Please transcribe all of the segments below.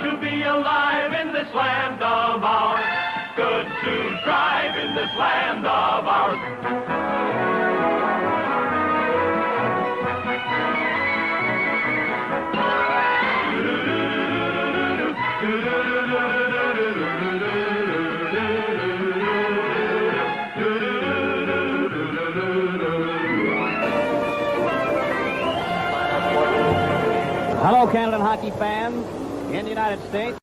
good to be alive in this land of ours. Good to drive in this land of ours. Hello, Canada hockey fans in the United States.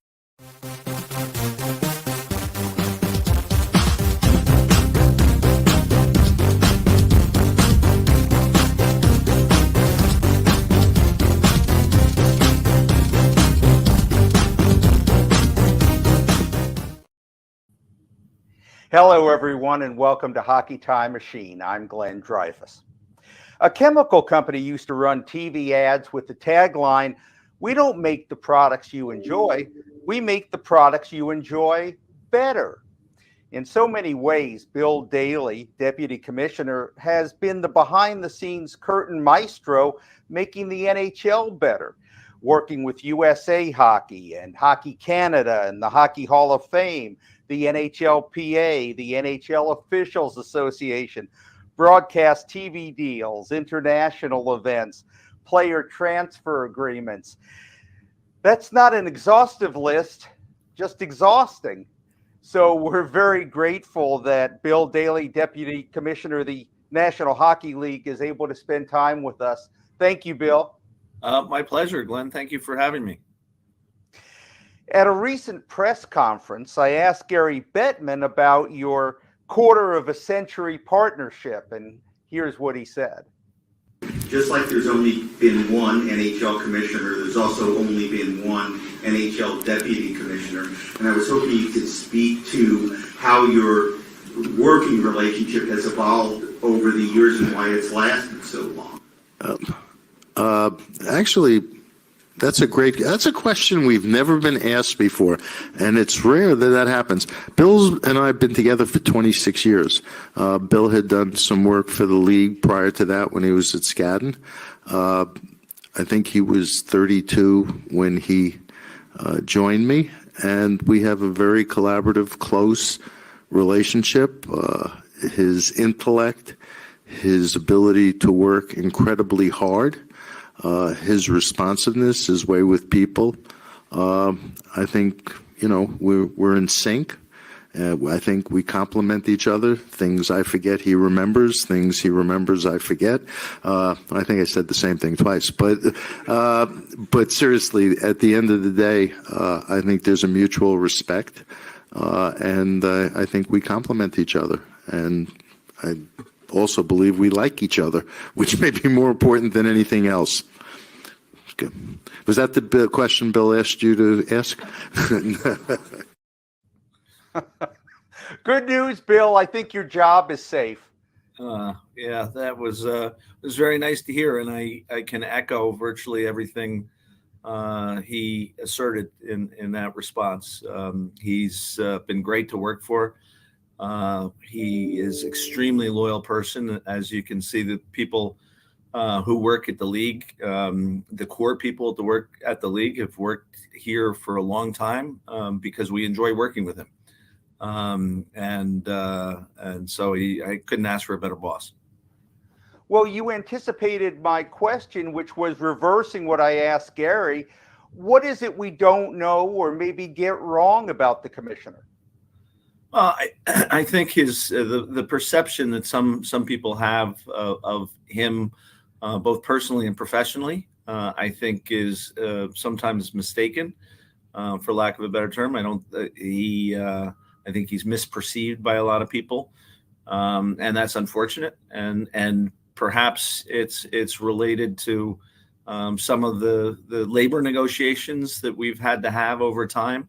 Hello, everyone, and welcome to Hockey Time Machine. I'm Glenn Dreyfus. A chemical company used to run TV ads with the tagline, "We don't make the products you enjoy, we make the products you enjoy better." In so many ways, Bill Daly, Deputy Commissioner, has been the behind-the-scenes curtain maestro making the NHL better, working with USA Hockey and Hockey Canada and the Hockey Hall of Fame, the NHLPA, the NHL Officials Association, broadcast TV deals, international events, player transfer agreements. That's not an exhaustive list, just exhausting. So we're very grateful that Bill Daly, Deputy Commissioner of the National Hockey League, is able to spend time with us. Thank you, Bill. My pleasure, Glenn. Thank you for having me. At a recent press conference, I asked Gary Bettman about your quarter-of-a-century partnership, and here's what he said. Just like there's only been one NHL commissioner, there's also only been one NHL deputy commissioner. And I was hoping you could speak to how your working relationship has evolved over the years and why it's lasted so long. Actually, that's a question we've never been asked before, and it's rare that happens. Bill and I have been together for 26 years. Bill had done some work for the league prior to that when he was at Skadden. I think he was 32 when he joined me, and we have a very collaborative, close relationship. His intellect, his ability to work incredibly hard, his responsiveness, his way with people. I think, we're in sync. I think we complement each other. Things I forget, he remembers. Things he remembers, I forget. I think I said the same thing twice. But seriously, at the end of the day, I think there's a mutual respect. And I think we complement each other. And I also believe we like each other, which may be more important than anything else. Good. Was that the question Bill asked you to ask? Good news, Bill. I think your job is safe. Yeah, that was very nice to hear, and I can echo virtually everything he asserted in that response. He's been great to work for. He is extremely loyal person, as you can see. The people who work at the league, the core people to work at the league, have worked here for a long time because we enjoy working with him. And so I couldn't ask for a better boss. Well, you anticipated my question, which was reversing what I asked Gary. What is it we don't know or maybe get wrong about the commissioner? Well, I think the perception that some people have of him, both personally and professionally, I think is sometimes mistaken, for lack of a better term. I think he's misperceived by a lot of people, and that's unfortunate. And perhaps it's related to some of the labor negotiations that we've had to have over time.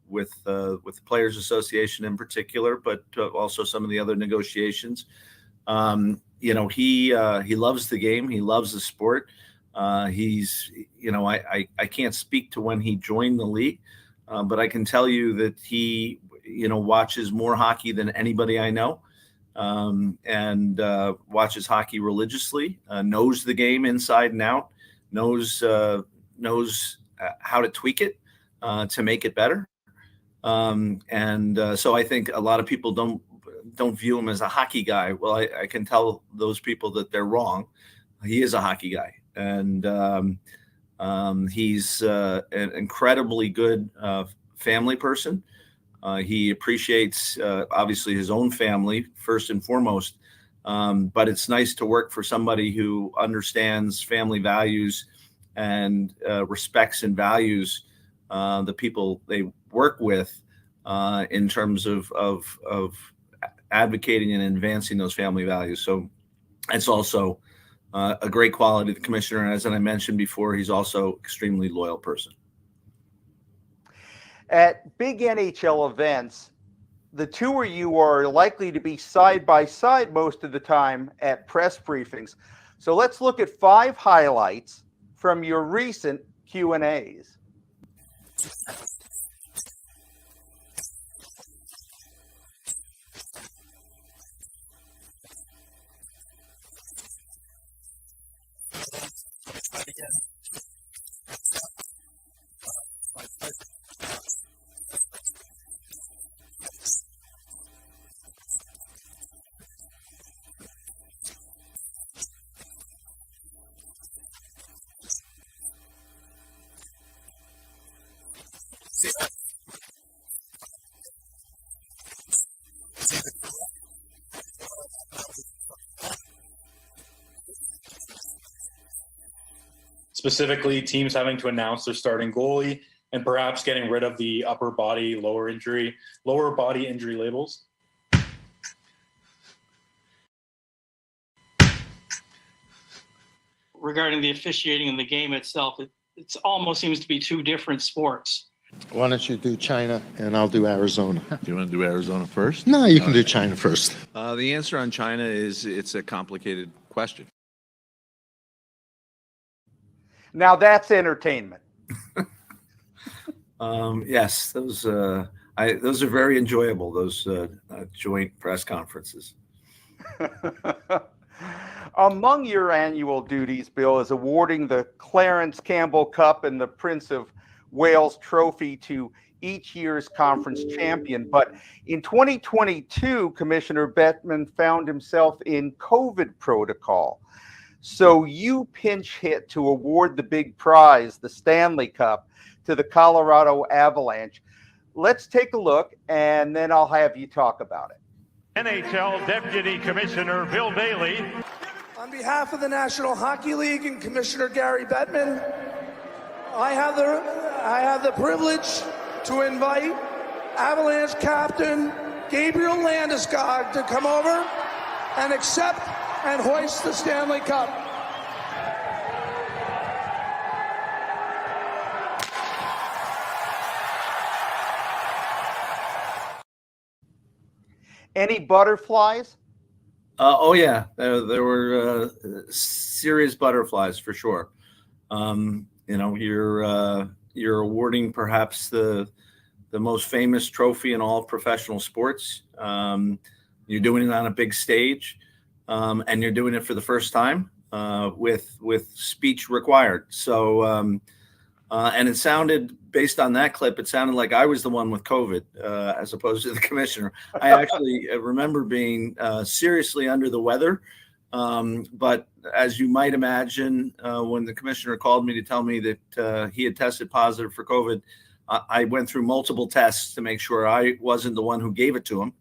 With the Players Association in particular, but also some of the other negotiations. He loves the game. He loves the sport. I can't speak to when he joined the league, but I can tell you that he, watches more hockey than anybody I know, and watches hockey religiously, knows the game inside and out, knows how to tweak it to make it better. So I think a lot of people don't view him as a hockey guy. Well, I can tell those people that they're wrong. He is a hockey guy, and he's an incredibly good family person. He appreciates obviously his own family first and foremost, but it's nice to work for somebody who understands family values and respects and values the people they work with in terms of advocating and advancing those family values. So it's also a great quality of the commissioner. And as I mentioned before, he's also extremely loyal person. At big NHL events, the two of you are likely to be side by side most of the time at press briefings. So let's look at 5 highlights from your recent Q&As. Specifically, teams having to announce their starting goalie and perhaps getting rid of the lower body injury labels. Regarding the officiating in the game itself, it almost seems to be 2 different sports. Why don't you do China and I'll do Arizona? Do you want to do Arizona first? No, you can do China first. The answer on China is it's a complicated question. Now that's entertainment. Yes, those are very enjoyable, those joint press conferences. Among your annual duties, Bill, is awarding the Clarence Campbell Cup and the Prince of Wales Trophy to each year's conference champion. But in 2022, Commissioner Bettman found himself in COVID protocol. So you pinch hit to award the big prize, the Stanley Cup, to the Colorado Avalanche. Let's take a look, and then I'll have you talk about it. NHL Deputy Commissioner Bill Daly. On behalf of the National Hockey League and Commissioner Gary Bettman, I have the privilege to invite Avalanche captain Gabriel Landeskog to come over and accept and hoist the Stanley Cup. Any butterflies? Oh yeah, there were serious butterflies for sure. You're awarding perhaps the most famous trophy in all professional sports. You're doing it on a big stage, and you're doing it for the first time with speech required. So, and it sounded, based on that clip, it sounded like I was the one with COVID as opposed to the commissioner. I actually remember being seriously under the weather. But as you might imagine, when the commissioner called me to tell me that he had tested positive for COVID, I went through multiple tests to make sure I wasn't the one who gave it to him,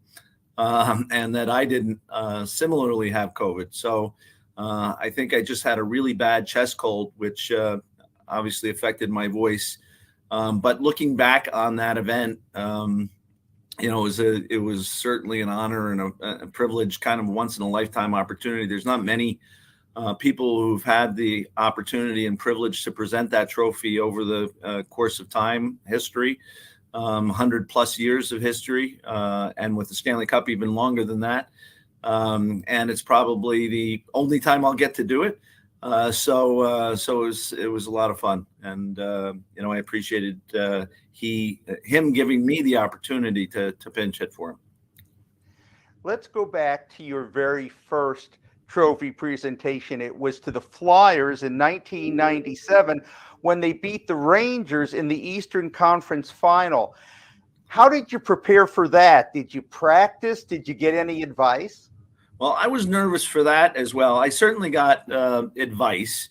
and that I didn't similarly have COVID. So I think I just had a really bad chest cold, which obviously affected my voice. But looking back on that event, it was certainly an honor and a privilege, kind of once in a lifetime opportunity. There's not many people who've had the opportunity and privilege to present that trophy over the course of time, history, 100+ years of history, and with the Stanley Cup even longer than that. And it's probably the only time I'll get to do it. So it was a lot of fun, and I appreciated him giving me the opportunity to pinch hit for him. Let's go back to your very first trophy presentation. It was to the Flyers in 1997. when they beat the Rangers in the Eastern Conference Final. How did you prepare for that? Did you practice? Did you get any advice? Well, I was nervous for that as well. I certainly got advice.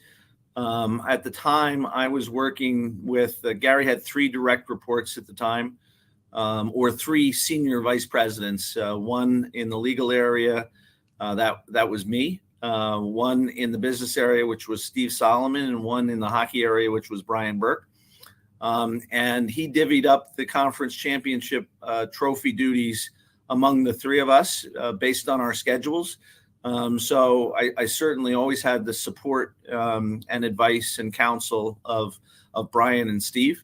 At the time, I was working with Gary had 3 direct reports at the time, or 3 senior vice presidents. One in the legal area, that was me. One in the business area, which was Steve Solomon, and one in the hockey area, which was Brian Burke. And he divvied up the conference championship trophy duties among the 3 of us based on our schedules. So I certainly always had the support and advice and counsel of Brian and Steve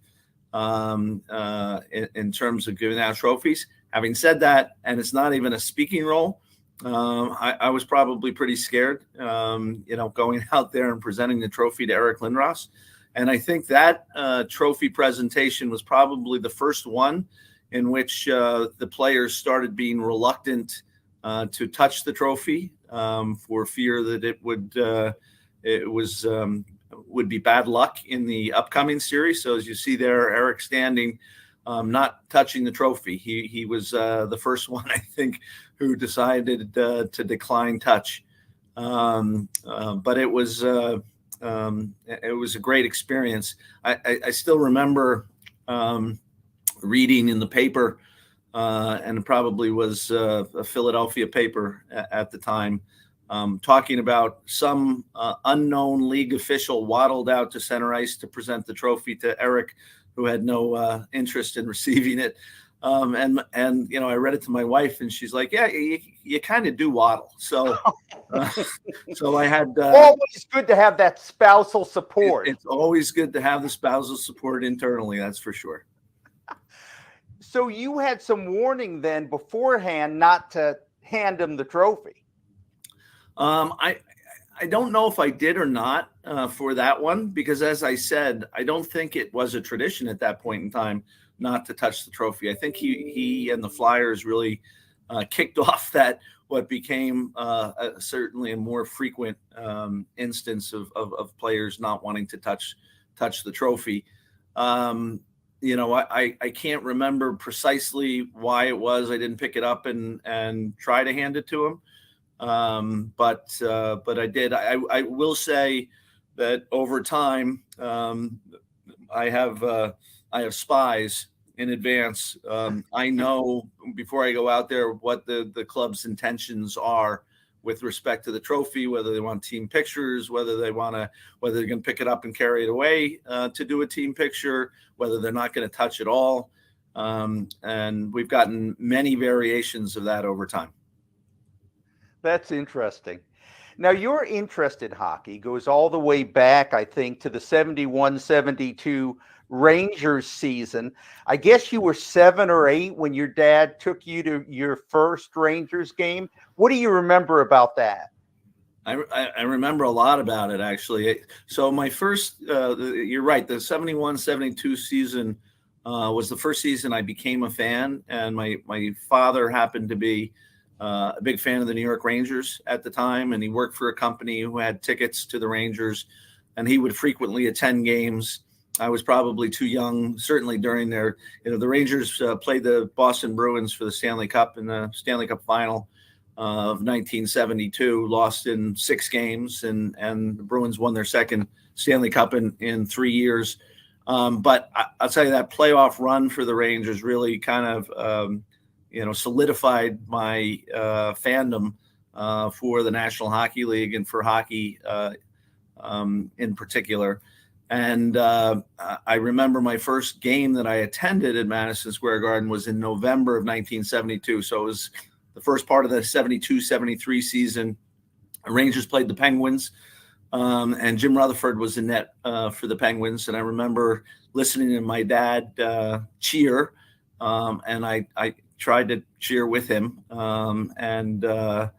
in terms of giving out trophies. Having said that, and it's not even a speaking role, I was probably pretty scared, going out there and presenting the trophy to Eric Lindros. And I think that trophy presentation was probably the first one in which the players started being reluctant to touch the trophy for fear that it would be bad luck in the upcoming series. So as you see there, Eric standing, not touching the trophy. He was the first one, I think, who decided to decline touch. But it was a great experience. I still remember reading in the paper, and it probably was a Philadelphia paper at the time, talking about some unknown league official waddled out to center ice to present the trophy to Eric, who had no interest in receiving it. And I read it to my wife, and she's like, "Yeah, you kind of do waddle." So, so I had always good to have that spousal support. It's always good to have the spousal support internally. That's for sure. So you had some warning then beforehand not to hand him the trophy. I don't know if I did or not for that one, because as I said, I don't think it was a tradition at that point in time not to touch the trophy. I think he and the Flyers really kicked off that what became certainly a more frequent instance of players not wanting to touch the trophy. I can't remember precisely why it was I didn't pick it up and try to hand it to him. But I did. I will say that over time, I have spies in advance. I know before I go out there what the club's intentions are with respect to the trophy, whether they want team pictures, whether they're going to pick it up and carry it away to do a team picture, whether they're not going to touch it all. And we've gotten many variations of that over time. That's interesting. Now, your interest in hockey goes all the way back, I think, to the 71-72 Rangers season. I guess you were 7 or 8 when your dad took you to your first Rangers game. What do you remember about that? I remember a lot about it, actually. So my first, you're right, the 71-72 season was the first season I became a fan, and my father happened to be a big fan of the New York Rangers at the time, and he worked for a company who had tickets to the Rangers, and he would frequently attend games. I was probably too young, certainly during their, the Rangers played the Boston Bruins for the Stanley Cup in the Stanley Cup final of 1972, lost in 6 games, and the Bruins won their second Stanley Cup in 3 years. But I'll tell you, that playoff run for the Rangers really kind of, solidified my fandom for the National Hockey League and for hockey in particular. And I remember my first game that I attended at Madison Square Garden was in November of 1972. So it was the first part of the 72-73 season. The Rangers played the Penguins, and Jim Rutherford was in net for the Penguins. And I remember listening to my dad cheer, and I tried to cheer with him. It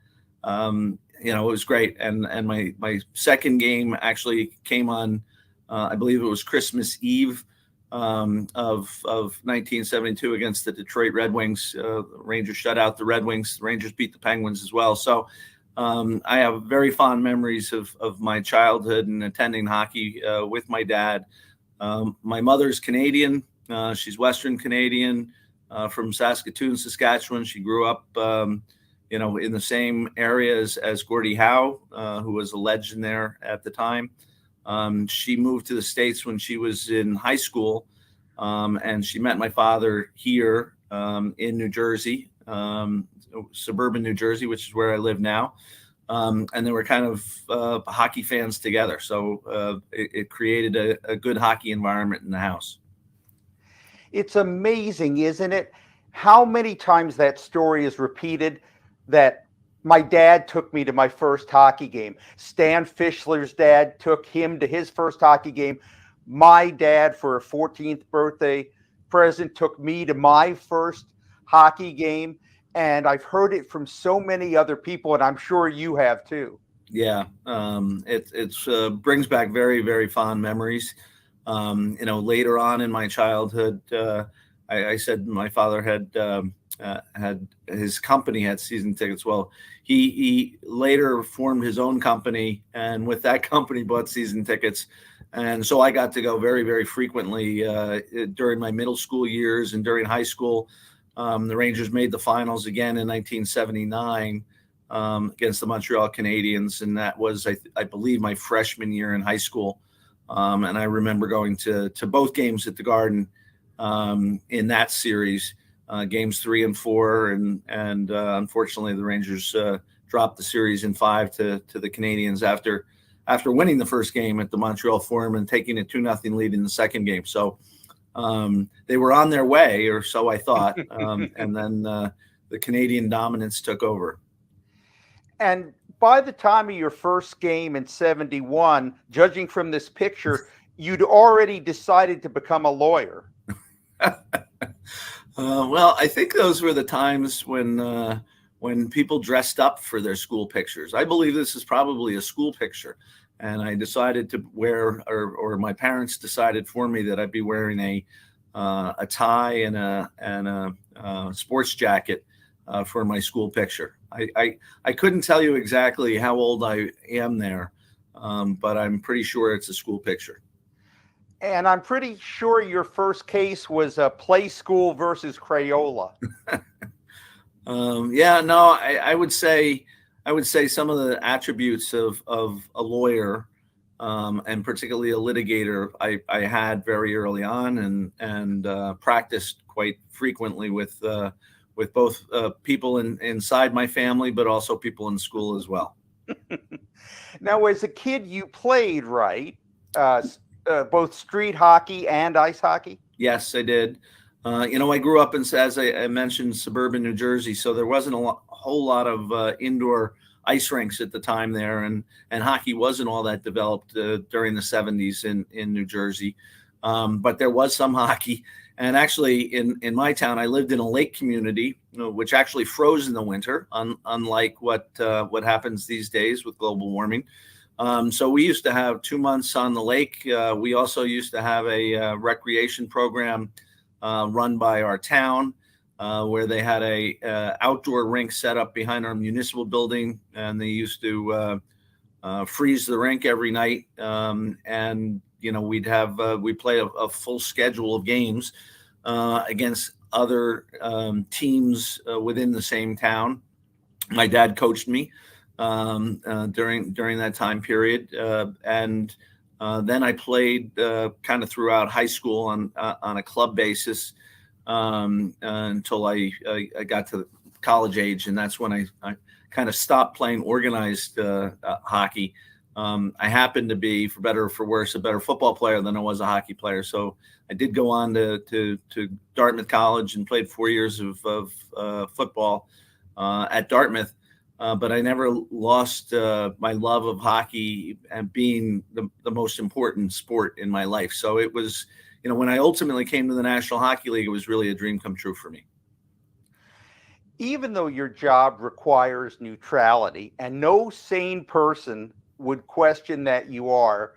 was great. And my second game actually came on, I believe it was Christmas Eve of 1972 against the Detroit Red Wings. Rangers shut out the Red Wings. The Rangers beat the Penguins as well. So I have very fond memories of my childhood and attending hockey with my dad. My mother's Canadian. She's Western Canadian, from Saskatoon, Saskatchewan. She grew up, in the same areas as Gordie Howe, who was a legend there at the time. She moved to the States when she was in high school, and she met my father here in New Jersey, suburban New Jersey, which is where I live now. And they were kind of hockey fans together. So it created a good hockey environment in the house. It's amazing, isn't it? How many times that story is repeated, that my dad took me to my first hockey game. Stan Fischler's dad took him to his first hockey game. My dad, for a 14th birthday present, took me to my first hockey game. And I've heard it from so many other people, and I'm sure you have too. Yeah, it brings back very, very fond memories. Later on in my childhood, I said my father had his company had season tickets. Well, he later formed his own company, and with that company bought season tickets. And so I got to go very, very frequently during my middle school years and during high school. The Rangers made the finals again in 1979 against the Montreal Canadiens, and that was, I believe, my freshman year in high school. And I remember going to both games at the Garden in that series, games 3 and 4, and unfortunately the Rangers dropped the series in 5 to the Canadiens after winning the first game at the Montreal Forum and taking a 2-0 lead in the second game. So they were on their way, or so I thought, and then the Canadian dominance took over. And by the time of your first game in 71, judging from this picture, you'd already decided to become a lawyer. Well, I think those were the times when people dressed up for their school pictures. I believe this is probably a school picture. And I decided to wear, or my parents decided for me, that I'd be wearing a tie and a sports jacket for my school picture. I couldn't tell you exactly how old I am there, but I'm pretty sure it's a school picture. And I'm pretty sure your first case was a Play School versus Crayola. Yeah, no, I would say some of the attributes of a lawyer, and particularly a litigator, I had very early on, and practiced quite frequently with both people inside my family, but also people in school as well. Now, as a kid, you played, right? Both street hockey and ice hockey? Yes, I did. I grew up in, as I mentioned, suburban New Jersey, so there wasn't a whole lot of indoor ice rinks at the time there, and hockey wasn't all that developed during the 70s in New Jersey. But there was some hockey. And actually, in my town, I lived in a lake community, which actually froze in the winter, unlike what happens these days with global warming. So we used to have 2 months on the lake. We also used to have a recreation program run by our town, where they had a outdoor rink set up behind our municipal building, and they used to freeze the rink every night. And we'd play a full schedule of games against other teams within the same town. My dad coached me during that time period, and then I played kind of throughout high school on a club basis until I got to college age, and that's when I kind of stopped playing organized hockey. I happened to be, for better or for worse, a better football player than I was a hockey player. So I did go on to Dartmouth College and played 4 years of football at Dartmouth. But I never lost my love of hockey and being the most important sport in my life. So it was, when I ultimately came to the National Hockey League, it was really a dream come true for me. Even though your job requires neutrality, and no sane person would question that you are,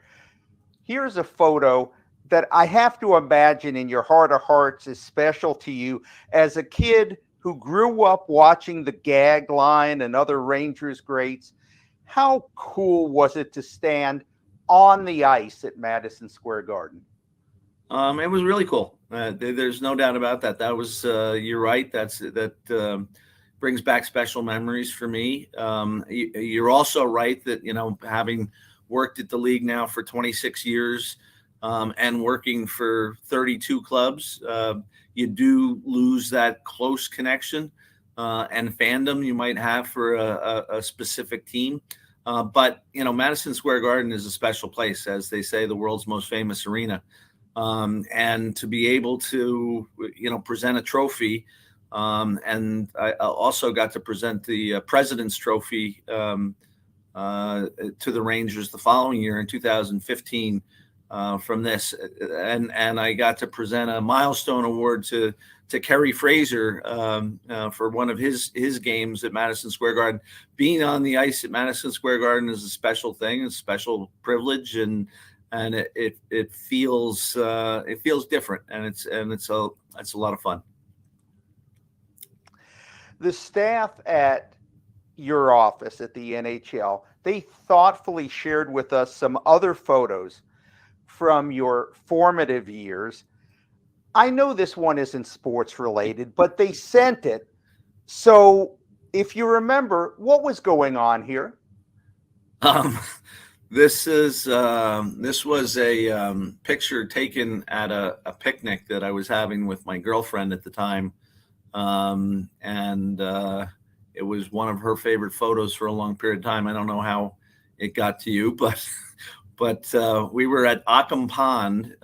here's a photo that I have to imagine in your heart of hearts is special to you as a kid who grew up watching the Gag Line and other Rangers greats. How cool was it to stand on the ice at Madison Square Garden? It was really cool. There's no doubt about that. That was, you're right. That brings back special memories for me. You're also right that, having worked at the league now for 26 years and working for 32 clubs, you do lose that close connection and fandom you might have for a specific team. But, Madison Square Garden is a special place, as they say, the world's most famous arena. And to be able to, present a trophy. And I also got to present the President's Trophy to the Rangers the following year in 2015 from this. And I got to present a milestone award to Kerry Fraser for one of his games at Madison Square Garden. Being on the ice at Madison Square Garden is a special thing, a special privilege, and it feels different, and it's a lot of fun. The staff at your office at the NHL, they thoughtfully shared with us some other photos from your formative years. I know this one isn't sports related, but they sent it. So if you remember, what was going on here? This was a picture taken at a picnic that I was having with my girlfriend at the time. And it was one of her favorite photos for a long period of time. I don't know how it got to you, but we were at Ockham Pond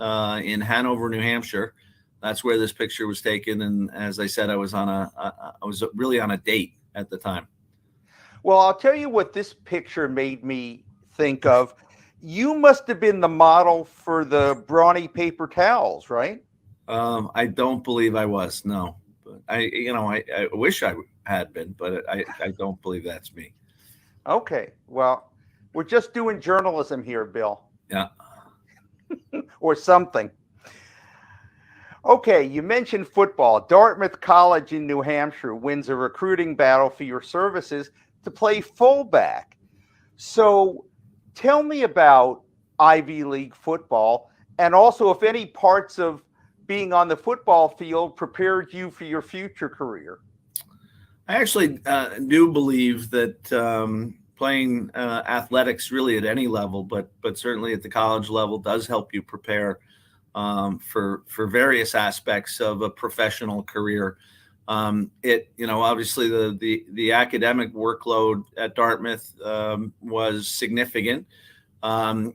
in Hanover, New Hampshire. That's where this picture was taken. And as I said, I was really on a date at the time. Well, I'll tell you what this picture made me think of. You must have been the model for the brawny paper towels, right? I don't believe I was. No, but I wish I had been, but I don't believe that's me. Okay. Well, we're just doing journalism here, Bill. Yeah. Or something. Okay, you mentioned football. Dartmouth College in New Hampshire wins a recruiting battle for your services to play fullback. So tell me about Ivy League football, and also if any parts of being on the football field prepared you for your future career. I actually do believe that playing athletics really at any level, but certainly at the college level, does help you prepare for various aspects of a professional career. Obviously the academic workload at Dartmouth was significant,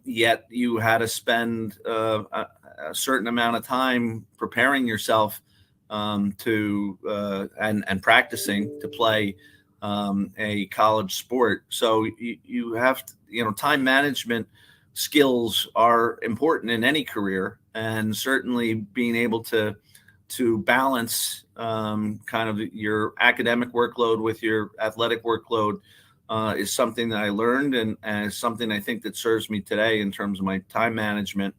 yet you had to spend a certain amount of time preparing yourself to and practicing to play a college sport. So you have to, time management skills are important in any career, and certainly being able to balance kind of your academic workload with your athletic workload is something that I learned, and is something I think that serves me today in terms of my time management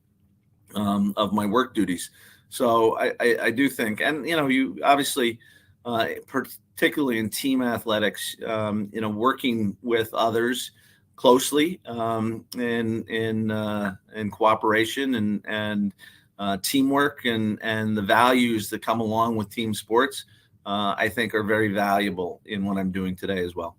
of my work duties. So I do think, and you obviously, particularly in team athletics, working with others closely in cooperation and teamwork and the values that come along with team sports, I think are very valuable in what I'm doing today as well.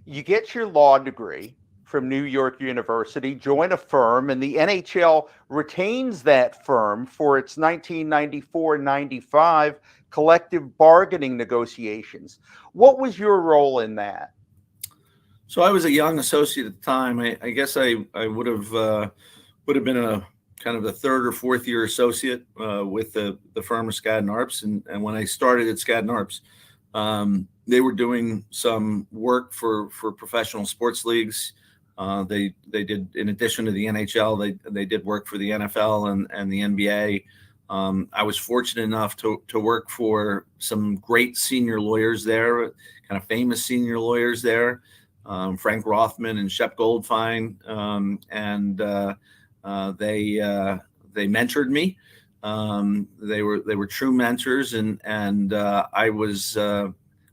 You get your law degree from New York University, join a firm, and the NHL retains that firm for its 1994-95 collective bargaining negotiations. What was your role in that? So I was a young associate at the time. I guess I would have been a kind of a third or fourth year associate with the firm of Skadden Arps. And when I started at Skadden Arps, they were doing some work for professional sports leagues. They did, in addition to the NHL, they did work for the NFL and the NBA. I was fortunate enough to work for some great senior lawyers there, kind of famous senior lawyers there, Frank Rothman and Shep Goldfein, and they mentored me. They were true mentors, and I was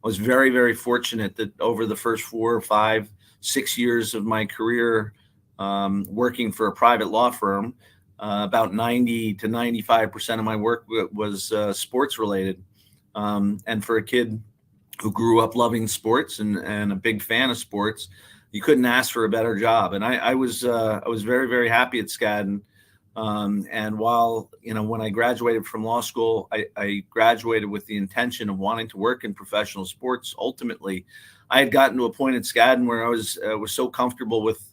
very, very fortunate that over the first 4 or 5, 6 years of my career working for a private law firm, About 90 to 95% of my work was sports related. And for a kid who grew up loving sports and a big fan of sports, you couldn't ask for a better job. And I was very, very happy at Skadden. And while, when I graduated from law school, I graduated with the intention of wanting to work in professional sports. Ultimately, I had gotten to a point at Skadden where I was so comfortable with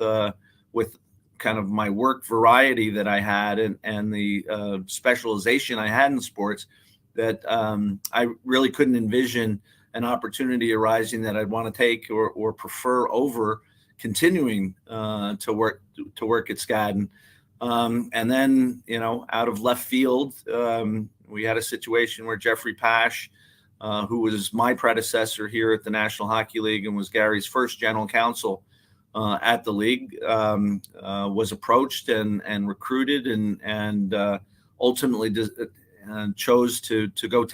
kind of my work variety that I had and the specialization I had in sports that I really couldn't envision an opportunity arising that I'd want to take or prefer over continuing to work at Skadden. And then, out of left field, we had a situation where Jeffrey Pash, who was my predecessor here at the National Hockey League and was Gary's first general counsel at the league, was approached and recruited and ultimately chose to go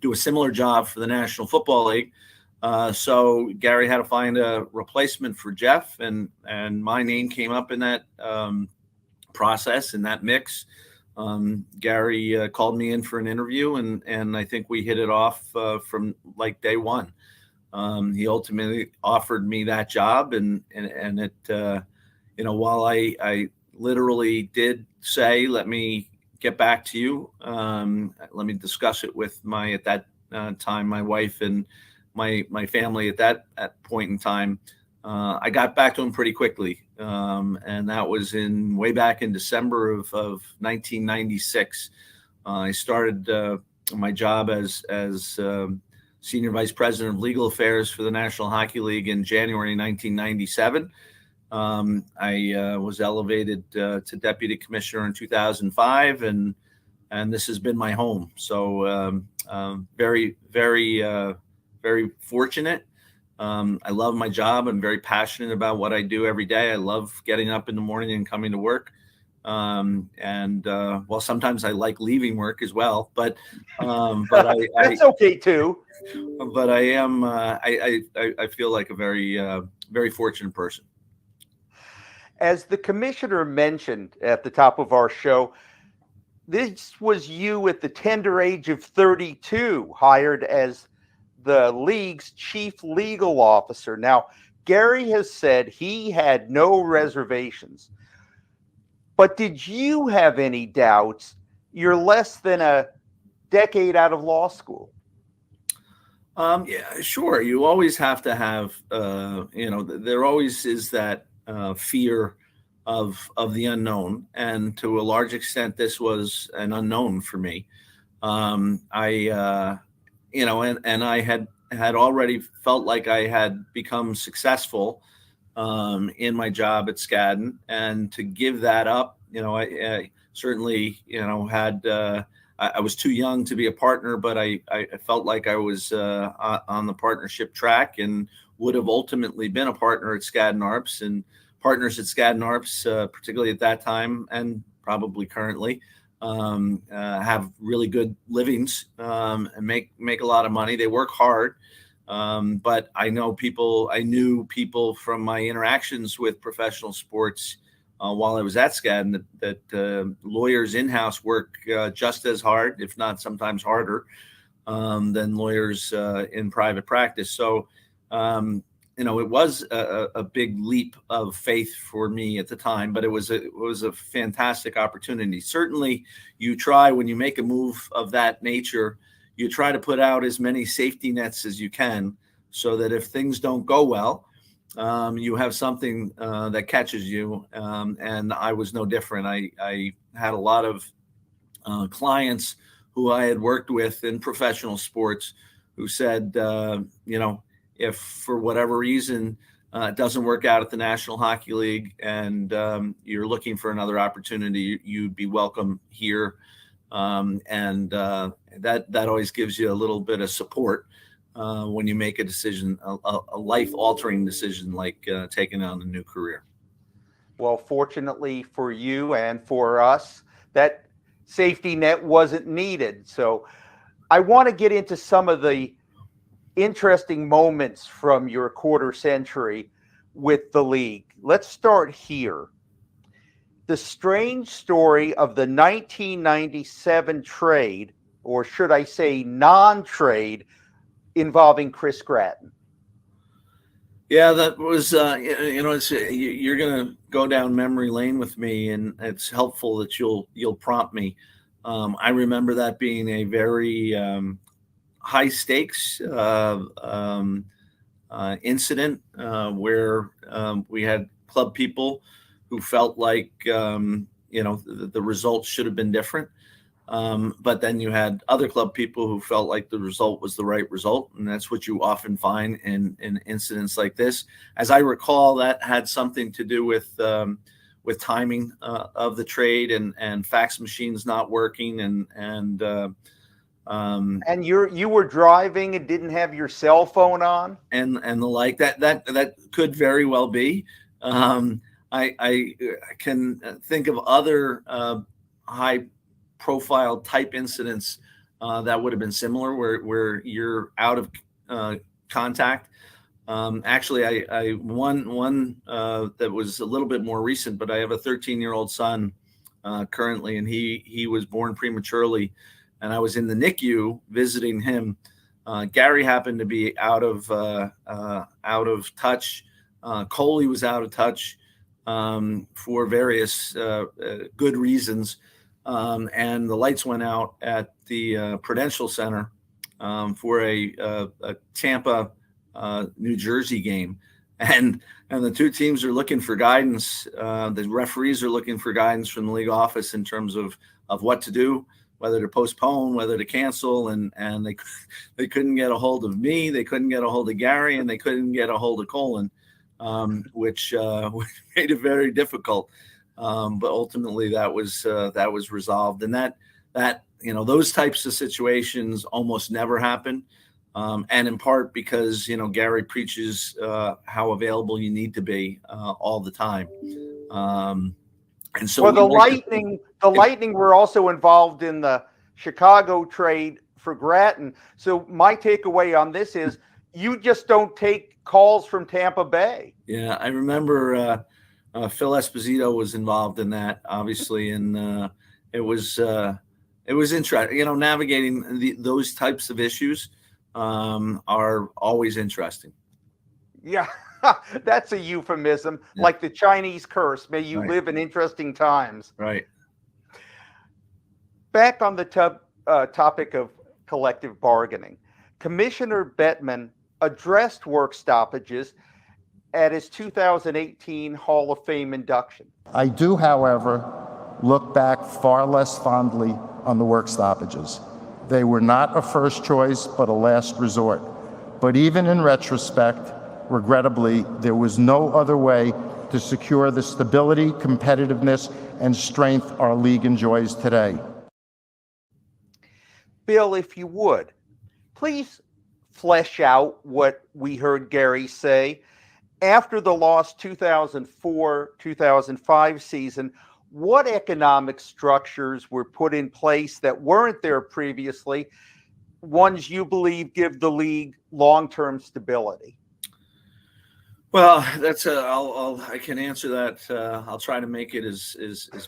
do a similar job for the National Football League. So Gary had to find a replacement for Jeff, and my name came up in that process, in that mix. Gary called me in for an interview, and I think we hit it off from like day one. He ultimately offered me that job, and it, while I literally did say, let me get back to you, let me discuss it with at that time, my wife and my family at that point in time, I got back to him pretty quickly. And that was way back in December of 1996. I started my job as Senior Vice President of Legal Affairs for the National Hockey League in January 1997. I was elevated to Deputy Commissioner in 2005, and this has been my home. So very, very, very fortunate. I love my job. I'm very passionate about what I do every day. I love getting up in the morning and coming to work. Well, sometimes I like leaving work as well, but that's okay too. But I am, I feel like a very, very fortunate person. As the commissioner mentioned at the top of our show, this was you at the tender age of 32, hired as the league's chief legal officer. Now, Gary has said he had no reservations, but did you have any doubts? You're less than a decade out of law school. Yeah, sure. You always have to have, there always is that fear of the unknown, and to a large extent, this was an unknown for me. And I had already felt like I had become successful in my job at Skadden, and to give that up, I certainly, had. I was too young to be a partner, but I felt like I was on the partnership track and would have ultimately been a partner at Skadden Arps. And partners at Skadden Arps, particularly at that time and probably currently, have really good livings and make a lot of money. They work hard, but I knew people from my interactions with professional sports while I was at Skadden that lawyers in-house work just as hard, if not sometimes harder, than lawyers in private practice. So, it was a big leap of faith for me at the time, but it was a fantastic opportunity. Certainly, you try, when you make a move of that nature, you try to put out as many safety nets as you can, so that if things don't go well, you have something that catches you. And I was no different. I had a lot of clients who I had worked with in professional sports who said, if for whatever reason it doesn't work out at the National Hockey League and you're looking for another opportunity, you'd be welcome here. And that always gives you a little bit of support when you make a decision, a life-altering decision like taking on a new career. Well, fortunately for you and for us, that safety net wasn't needed. So I want to get into some of the interesting moments from your quarter century with the league. Let's start here. the strange story of the 1997 trade, or should I say non-trade, involving Chris Gratton? Yeah, that was, you're going to go down memory lane with me, and it's helpful that you'll prompt me. I remember that being a very high stakes incident where we had club people who felt like, the results should have been different. But then you had other club people who felt like the result was the right result. And that's what you often find in incidents like this. As I recall, that had something to do with timing of the trade and fax machines not working and you were driving and didn't have your cell phone on and the like. That could very well be. I can think of other high profile type incidents that would have been similar where you're out of contact. Actually, I one that was a little bit more recent, but I have a 13-year-old son currently, and he was born prematurely, and I was in the NICU visiting him. Gary happened to be out of touch. Coley was out of touch for various good reasons. And the lights went out at the Prudential Center for a Tampa, New Jersey game. And the two teams are looking for guidance. The referees are looking for guidance from the league office in terms of what to do, whether to postpone, whether to cancel. And they couldn't get a hold of me. They couldn't get a hold of Gary, and they couldn't get a hold of Colin, which made it very difficult. But ultimately that was resolved, and that those types of situations almost never happen, and in part because Gary preaches how available you need to be all the time, and so the Lightning were also involved in the Chicago trade for Gratton. So my takeaway on this is you just don't take calls from Tampa Bay. Yeah, I remember. Phil Esposito was involved in that, obviously, and it was interesting. Navigating those types of issues are always interesting. Yeah, that's a euphemism, like the Chinese curse. May you live in interesting times. Right. Back on the topic of collective bargaining, Commissioner Bettman addressed work stoppages at his 2018 Hall of Fame induction. I do, however, look back far less fondly on the work stoppages. They were not a first choice, but a last resort. But even in retrospect, regrettably, there was no other way to secure the stability, competitiveness, and strength our league enjoys today. Bill, if you would, please flesh out what we heard Gary say. After the lost 2004-2005 season, what economic structures were put in place that weren't there previously, ones you believe give the league long-term stability? Well, I can answer that. I'll try to make it as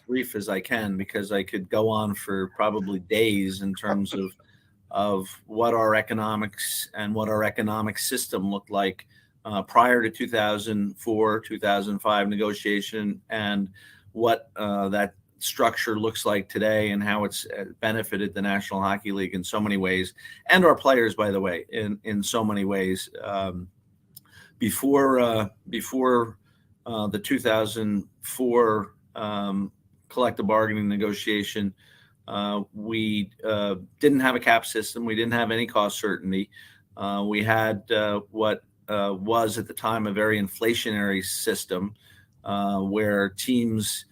brief as I can, because I could go on for probably days in terms of what our economics and what our economic system looked like prior to 2004-2005 negotiation, and what that structure looks like today, and how it's benefited the National Hockey League in so many ways, and our players, by the way, in so many ways. Before the 2004 collective bargaining negotiation, we didn't have a cap system. We didn't have any cost certainty. We had what was at the time a very inflationary system, where teams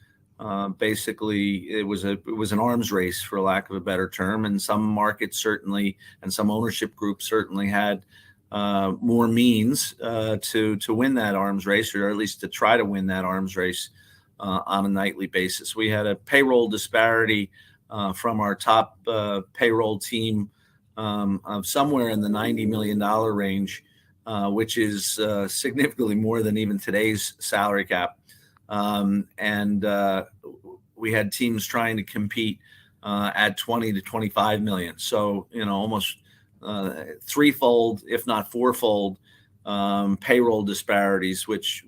basically it was an arms race, for lack of a better term, and some markets certainly, and some ownership groups certainly had more means to win that arms race, or at least to try to win that arms race on a nightly basis. We had a payroll disparity from our top payroll team of somewhere in the $90 million range, which is significantly more than even today's salary cap. and we had teams trying to compete at 20 to 25 million. So, almost threefold, if not fourfold, payroll disparities, which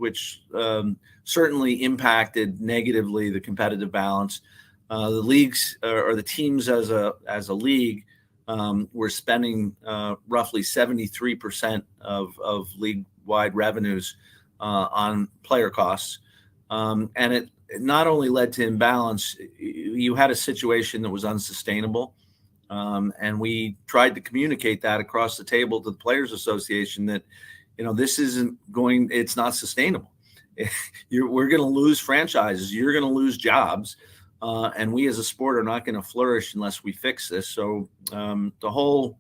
certainly impacted negatively the competitive balance. The leagues or the teams as a league were spending roughly 73% of league-wide revenues on player costs, and it not only led to imbalance. You had a situation that was unsustainable, and we tried to communicate that across the table to the Players Association that this it's not sustainable. We're going to lose franchises. You're going to lose jobs. And we as a sport are not going to flourish unless we fix this. So the whole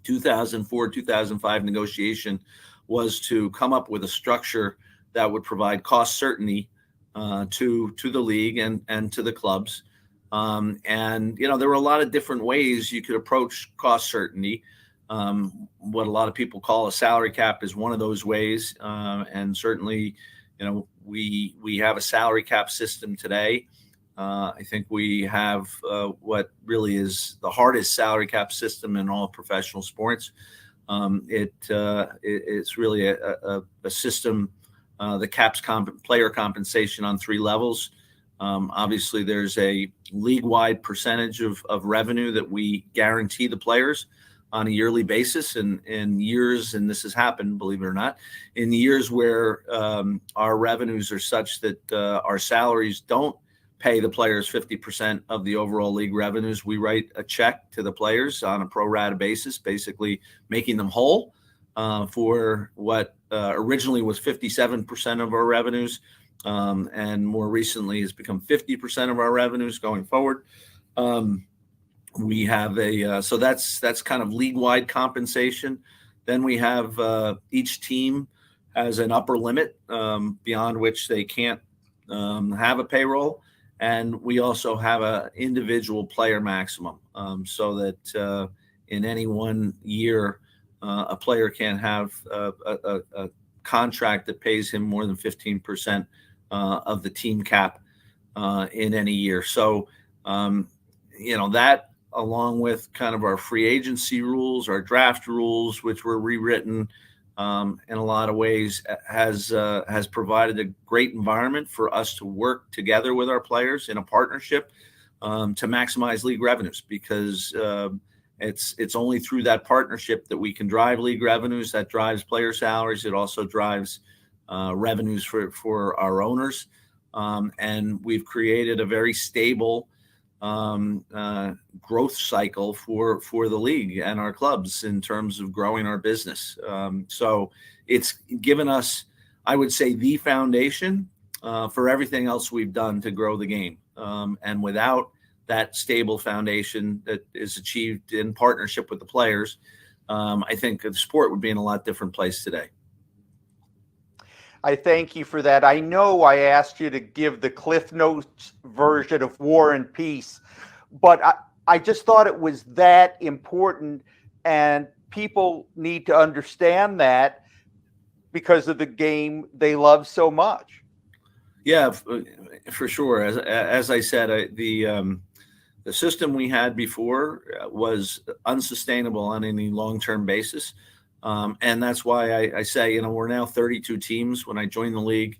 2004-2005 negotiation was to come up with a structure that would provide cost certainty to the league and to the clubs. And there were a lot of different ways you could approach cost certainty. What a lot of people call a salary cap is one of those ways. And certainly, we have a salary cap system today. I think we have what really is the hardest salary cap system in all professional sports. It's really a system that caps player compensation on three levels. Obviously, there's a league-wide percentage of revenue that we guarantee the players on a yearly basis. And in years, and this has happened, believe it or not, in years where our revenues are such that our salaries don't pay the players 50% of the overall league revenues, we write a check to the players on a pro rata basis, basically making them whole for what originally was 57% of our revenues, and more recently has become 50% of our revenues going forward. We have so that's kind of league-wide compensation. Then we have each team has an upper limit beyond which they can't have a payroll. And we also have an individual player maximum, so that in any one year, a player can't have a contract that pays him more than 15% of the team cap in any year. So, that, along with kind of our free agency rules, our draft rules, which were rewritten in a lot of ways, has provided a great environment for us to work together with our players in a partnership to maximize league revenues, because it's only through that partnership that we can drive league revenues. That drives player salaries. It also drives revenues for our owners, and we've created a very stable growth cycle for the league and our clubs in terms of growing our business. So it's given us, I would say, the foundation for everything else we've done to grow the game. And without that stable foundation that is achieved in partnership with the players, I think the sport would be in a lot different place today. I thank you for that. I know I asked you to give the Cliff Notes version of War and Peace, but I just thought it was that important, and people need to understand that because of the game they love so much. Yeah, for sure. As I said, the system we had before was unsustainable on any long-term basis. And that's why I say, we're now 32 teams. When I joined the league,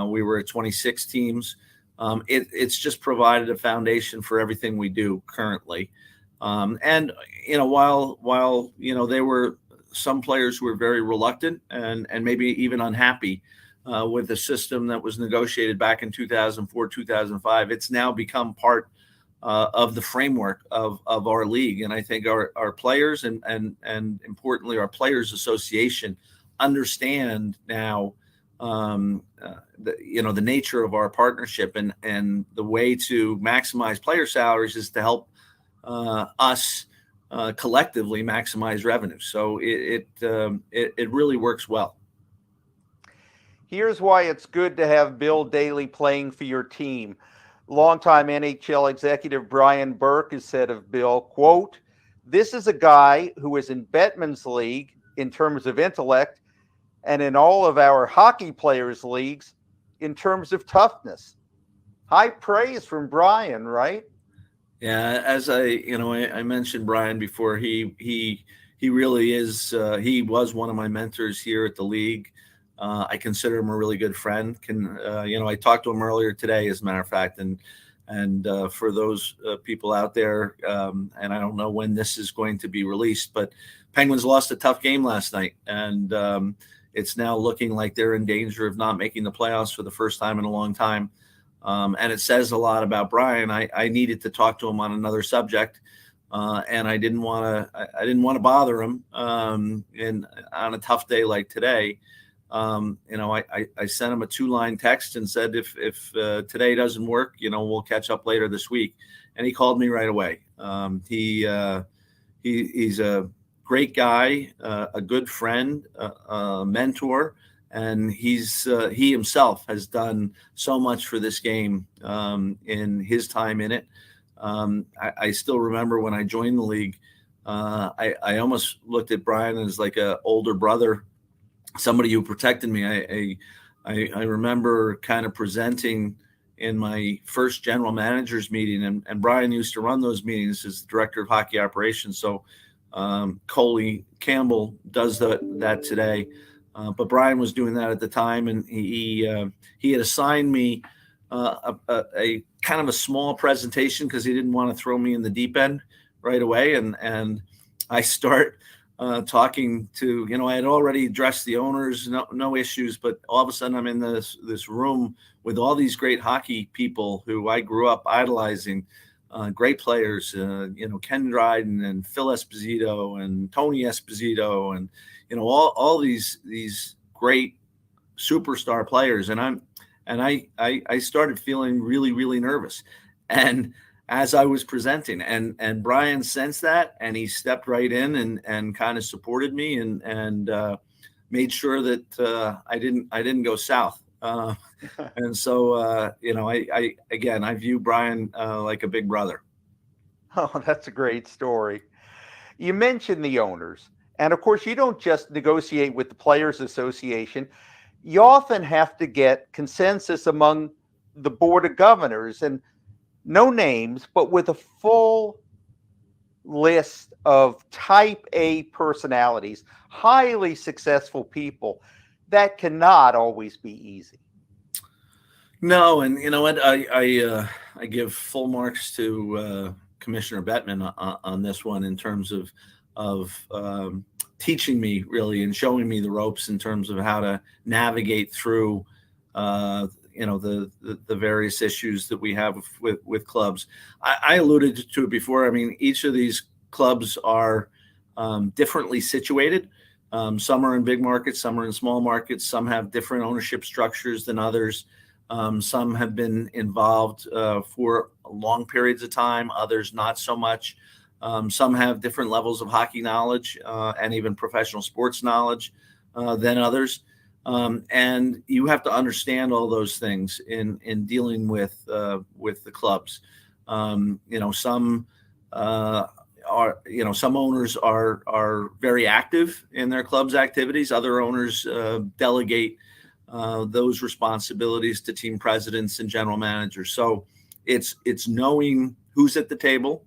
we were at 26 teams. It's just provided a foundation for everything we do currently. And, while there were some players who were very reluctant and maybe even unhappy with the system that was negotiated back in 2004, 2005, it's now become part of the framework of our league. And I think our players and importantly, our Players Association understand now, the nature of our partnership, and the way to maximize player salaries is to help us collectively maximize revenue. So it really works well. Here's why it's good to have Bill Daly playing for your team. Longtime NHL executive Brian Burke has said of Bill, quote, "This is a guy who is in Bettman's league in terms of intellect, and in all of our hockey players' leagues, in terms of toughness. High praise from Brian, right? Yeah, as I mentioned Brian before, he really is. He was one of my mentors here at the league. I consider him a really good friend. I talked to him earlier today, as a matter of fact, and for those people out there, and I don't know when this is going to be released, but Penguins lost a tough game last night, and it's now looking like they're in danger of not making the playoffs for the first time in a long time. And it says a lot about Brian. I needed to talk to him on another subject, and I didn't want to bother him on a tough day like today. I sent him a 2-line text and said, if today doesn't work, we'll catch up later this week. And he called me right away. He's a great guy, a good friend, a mentor. And he himself has done so much for this game in his time in it. I still remember when I joined the league, I almost looked at Brian as like an older brother, somebody who protected me. I remember kind of presenting in my first general managers meeting, and Brian used to run those meetings as the director of hockey operations. So Coley Campbell does that today. But Brian was doing that at the time, and he had assigned me a kind of a small presentation because he didn't want to throw me in the deep end right away. And I start talking to, I had already addressed the owners, no issues, but all of a sudden I'm in this room with all these great hockey people who I grew up idolizing, great players, Ken Dryden and Phil Esposito and Tony Esposito and all these great superstar players, and I started feeling really, really nervous. And as I was presenting, and Brian sensed that, and he stepped right in and kind of supported me and made sure that I didn't go south. And so I view Brian like a big brother. Oh, that's a great story. You mentioned the owners. And of course, you don't just negotiate with the Players Association. You often have to get consensus among the Board of Governors, and no names, but with a full list of type A personalities, highly successful people. That cannot always be easy. No, and you know what? I give full marks to Commissioner Bettman on this one in terms of teaching me really and showing me the ropes in terms of how to navigate through the various issues that we have with clubs. I alluded to it before. I mean, each of these clubs are differently situated. Some are in big markets, some are in small markets, some have different ownership structures than others. Some have been involved for long periods of time, others not so much. Some have different levels of hockey knowledge and even professional sports knowledge than others. And you have to understand all those things in dealing with the clubs. Some some owners are very active in their club's activities. Other owners delegate those responsibilities to team presidents and general managers. So it's knowing who's at the table,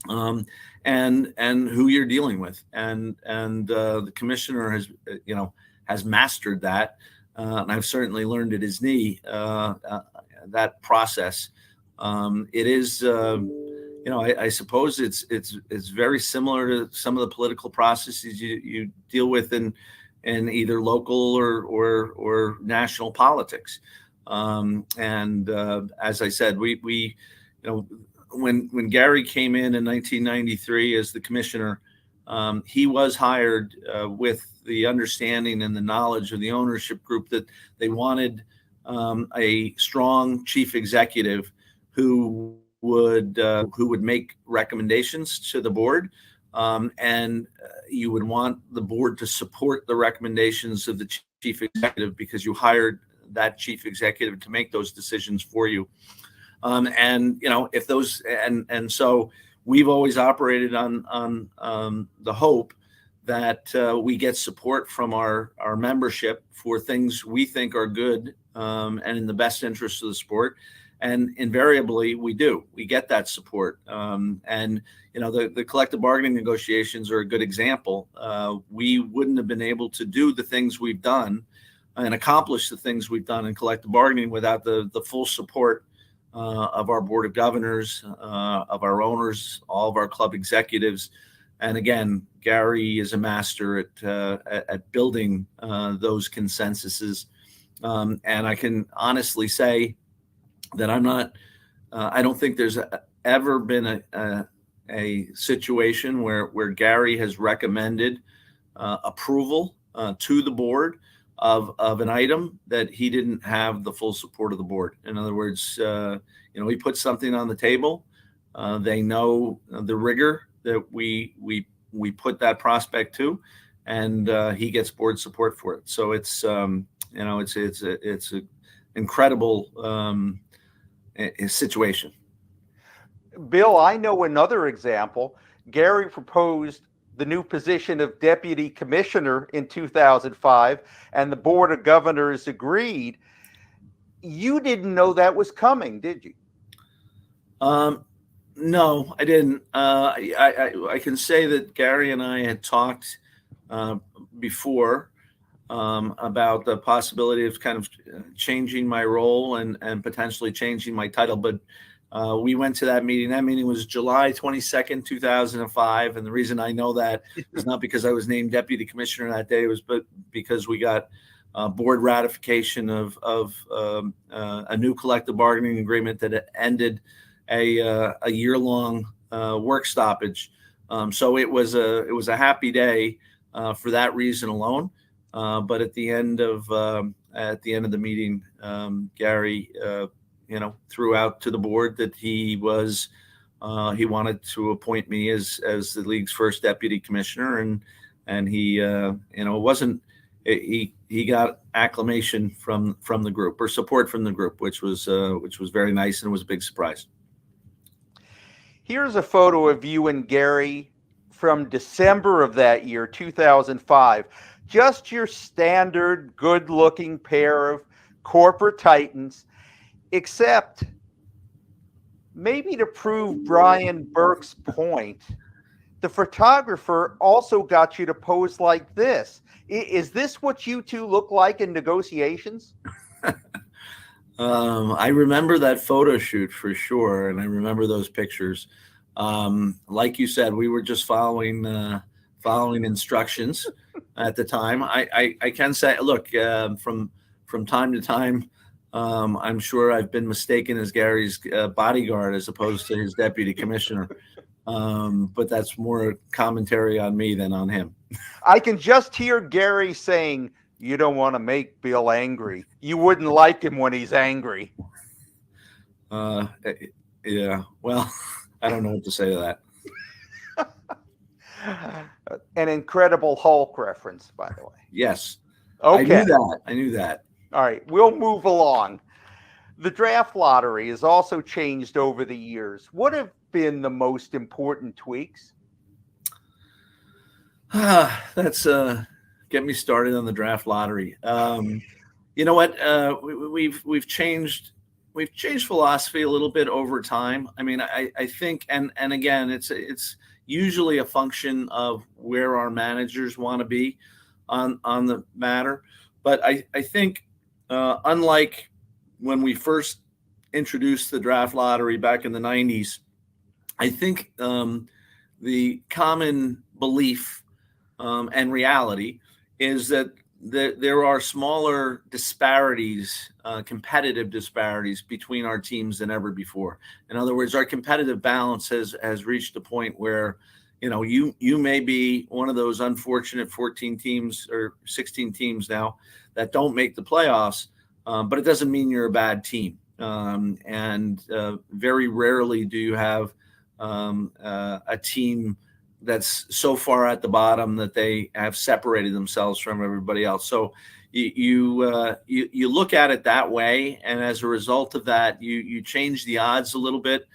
and who you're dealing with, and the commissioner has mastered that, and I've certainly learned at his knee that process. It is, I suppose it's very similar to some of the political processes you deal with in either local or national politics. And as I said, we when Gary came in 1993 as the commissioner, he was hired with the understanding and the knowledge of the ownership group that they wanted a strong chief executive who would make recommendations to the board, and you would want the board to support the recommendations of the chief executive because you hired that chief executive to make those decisions for you. If those, and so we've always operated on the hope that we get support from our membership for things we think are good and in the best interest of the sport. And invariably, we do. We get that support. And, you know, the collective bargaining negotiations are a good example. We wouldn't have been able to do the things we've done and accomplish the things we've done in collective bargaining without the full support of our board of governors, of our owners, all of our club executives. And again, Gary is a master at building those consensuses. And I can honestly say that I don't think there's ever been a situation where Gary has recommended approval to the board of an item that he didn't have the full support of the board. In other words, you know, he puts something on the table. They know the rigor that we put that prospect to, and he gets board support for it. So it's you know, it's an incredible situation. Bill, I know another example. Gary proposed the new position of deputy commissioner in 2005, and the board of governors agreed. You didn't know that was coming, did you? No, I didn't. I can say that Gary and I had talked before about the possibility of kind of changing my role and potentially changing my title. But we went to that meeting. That meeting was July 22nd, 2005. And the reason I know that is not because I was named deputy commissioner that day. It was because we got board ratification of a new collective bargaining agreement that ended a year-long work stoppage. So it was a happy day for that reason alone. But at the end of the meeting, Gary, you know, threw out to the board that he wanted to appoint me as the league's first deputy commissioner, and he, you know, it wasn't. He got acclamation from the group, or support from the group, which was very nice, and it was a big surprise. Here's a photo of you and Gary from December of that year, 2005. Just your standard good-looking pair of corporate titans, except maybe to prove Brian Burke's point, the photographer also got you to pose like this. Is this what you two look like in negotiations? I remember that photo shoot for sure, and I remember those pictures. Like you said, we were just following instructions at the time. I can say, look, from time to time, I'm sure I've been mistaken as Gary's bodyguard as opposed to his deputy commissioner. But that's more commentary on me than on him. I can just hear Gary saying, "You don't want to make Bill angry. You wouldn't like him when he's angry." Yeah, well, I don't know what to say to that. An Incredible Hulk reference, by the way. Yes. Okay. I knew that. All right, we'll move along. The draft lottery has also changed over the years. What have been the most important tweaks? That's get me started on the draft lottery. You know what? We've changed philosophy a little bit over time. I mean, I think, and again, it's usually a function of where our managers want to be on the matter. But I think, unlike when we first introduced the draft lottery back in the 90s, I think the common belief and reality is that there are smaller disparities, competitive disparities between our teams than ever before. In other words, our competitive balance has reached a point where, you know, you may be one of those unfortunate 14 teams or 16 teams now that don't make the playoffs, but it doesn't mean you're a bad team. And very rarely do you have a team that's so far at the bottom that they have separated themselves from everybody else. So you look at it that way, and as a result of that, you change the odds a little bit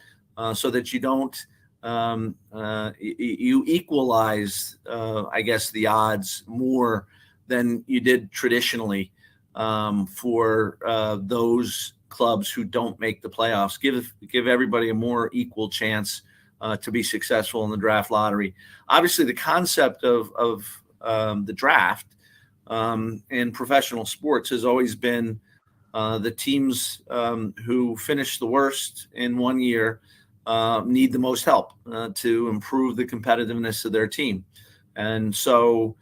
so that you don't you equalize, I guess, the odds more than you did traditionally for those clubs who don't make the playoffs. Give everybody a more equal chance to be successful in the draft lottery. Obviously, the concept of the draft in professional sports has always been the teams who finish the worst in one year need the most help to improve the competitiveness of their team. And so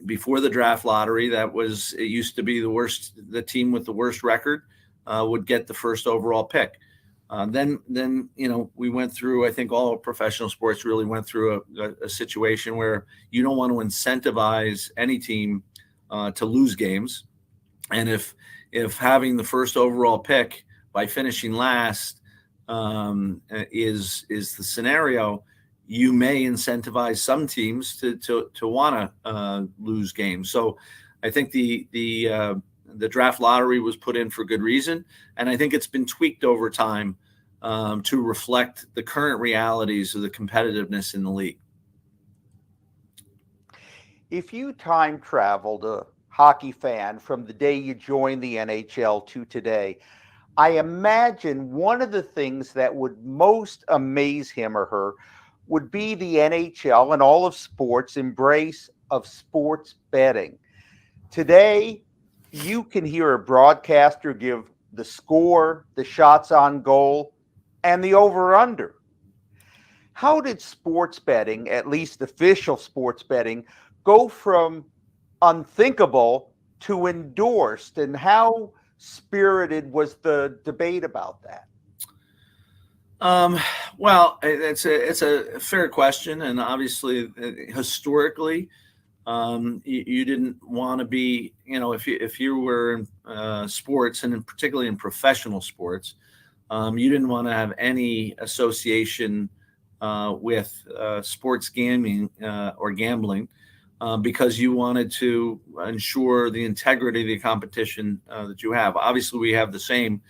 before the draft lottery, it used to be the team with the worst record would get the first overall pick. Then we went through, I think all professional sports really went through a situation where you don't want to incentivize any team to lose games. And if having the first overall pick by finishing last is the scenario, you may incentivize some teams to want to lose games. So I think the draft lottery was put in for good reason, and I think it's been tweaked over time to reflect the current realities of the competitiveness in the league. If you time traveled a hockey fan from the day you joined the NHL to today, I imagine one of the things that would most amaze him or her would be the NHL and all of sports' embrace of sports betting. Today, you can hear a broadcaster give the score, the shots on goal, and the over-under. How did sports betting, at least official sports betting, go from unthinkable to endorsed, and how spirited was the debate about that? Well, it's a fair question, and obviously, historically, you didn't want to be, if you were in sports, and particularly in professional sports, you didn't want to have any association with sports gaming or gambling because you wanted to ensure the integrity of the competition that you have. Obviously, we have the same